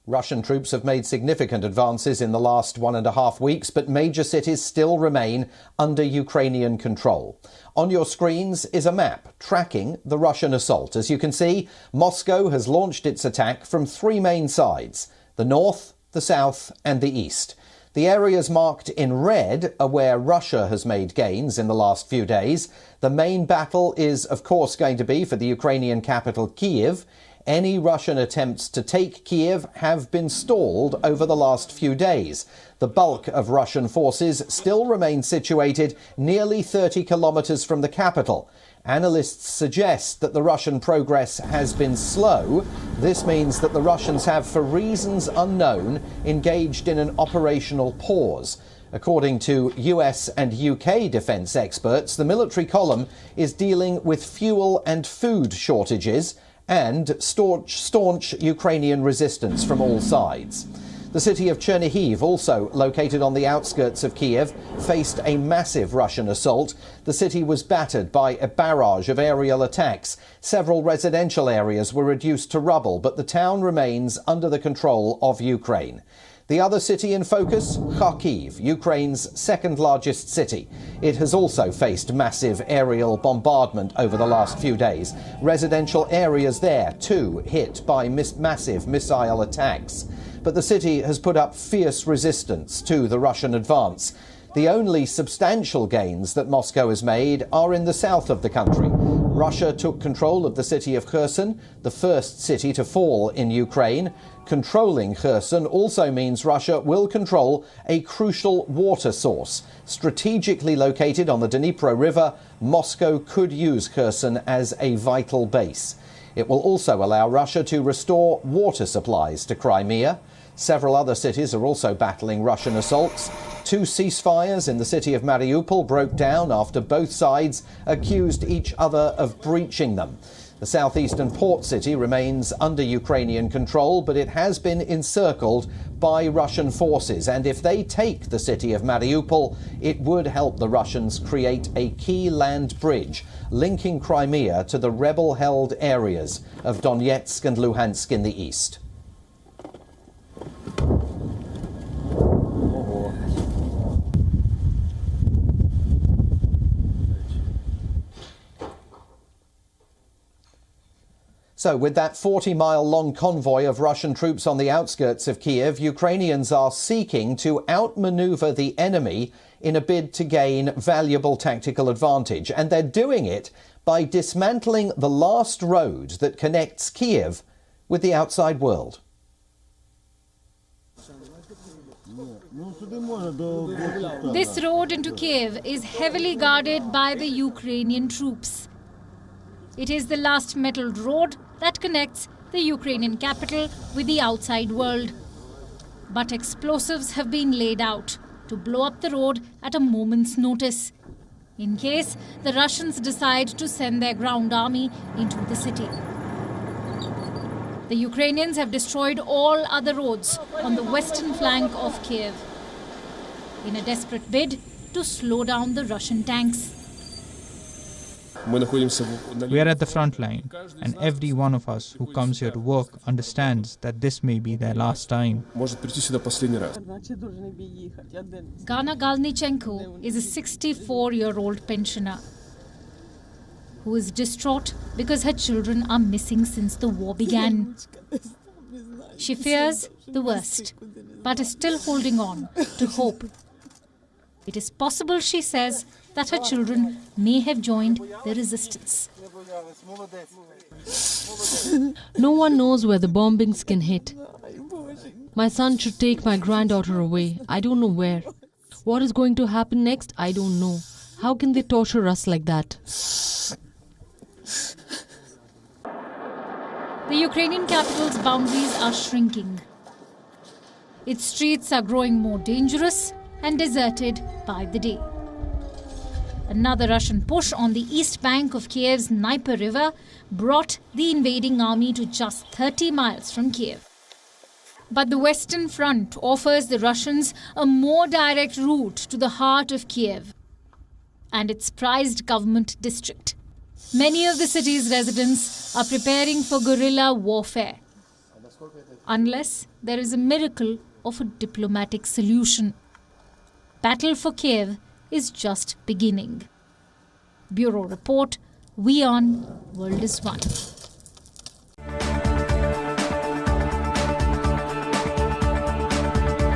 Russian troops have made significant advances in the last 1.5 weeks, but major cities still remain under Ukrainian control. On your screens is a map tracking the Russian assault. As you can see, Moscow has launched its attack from 3 main sides: the north, the south and the east. The areas marked in red are where Russia has made gains in the last few days. The main battle is, of course, going to be for the Ukrainian capital, Kyiv. Any Russian attempts to take Kyiv have been stalled over the last few days. The bulk of Russian forces still remain situated nearly 30 kilometers from the capital. Analysts suggest that the Russian progress has been slow. This means that the Russians have, for reasons unknown, engaged in an operational pause. According to US and UK defence experts, the military column is dealing with fuel and food shortages and staunch Ukrainian resistance from all sides. The city of Chernihiv, also located on the outskirts of Kyiv, faced a massive Russian assault. The city was battered by a barrage of aerial attacks. Several residential areas were reduced to rubble, but the town remains under the control of Ukraine. The other city in focus, Kyiv, Ukraine's second largest city. It has also faced massive aerial bombardment over the last few days. Residential areas there, too, hit by massive missile attacks. But the city has put up fierce resistance to the Russian advance. The only substantial gains that Moscow has made are in the south of the country. Russia took control of the city of Kherson, the first city to fall in Ukraine. Controlling Kherson also means Russia will control a crucial water source. Strategically located on the Dnipro River, Moscow could use Kherson as a vital base. It will also allow Russia to restore water supplies to Crimea. Several other cities are also battling Russian assaults. 2 ceasefires in the city of Mariupol broke down after both sides accused each other of breaching them. The southeastern port city remains under Ukrainian control, but it has been encircled by Russian forces. And if they take the city of Mariupol, it would help the Russians create a key land bridge linking Crimea to the rebel-held areas of Donetsk and Luhansk in the east. So with that 40-mile-long convoy of Russian troops on the outskirts of Kyiv, Ukrainians are seeking to outmaneuver the enemy in a bid to gain valuable tactical advantage. And they're doing it by dismantling the last road that connects Kyiv with the outside world. This road into Kyiv is heavily guarded by the Ukrainian troops. It is the last metalled road that connects the Ukrainian capital with the outside world. But explosives have been laid out to blow up the road at a moment's notice, in case the Russians decide to send their ground army into the city. The Ukrainians have destroyed all other roads on the western flank of Kyiv in a desperate bid to slow down the Russian tanks. We are at the front line, and every one of us who comes here to work understands that this may be their last time. Gana Galnichenko is a 64-year-old pensioner who is distraught because her children are missing since the war began. She fears the worst, but is still holding on to hope. It is possible, she says, that her children may have joined the resistance. No one knows where the bombings can hit. My son should take my granddaughter away. I don't know where. What is going to happen next? I don't know. How can they torture us like that? The Ukrainian capital's boundaries are shrinking. Its streets are growing more dangerous and deserted by the day. Another Russian push on the east bank of Kyiv's Dnipro River brought the invading army to just 30 miles from Kyiv. But the Western Front offers the Russians a more direct route to the heart of Kyiv and its prized government district. Many of the city's residents are preparing for guerrilla warfare. unless there is a miracle of a diplomatic solution. Battle for Kyiv is just beginning. Bureau Report, WION World is One.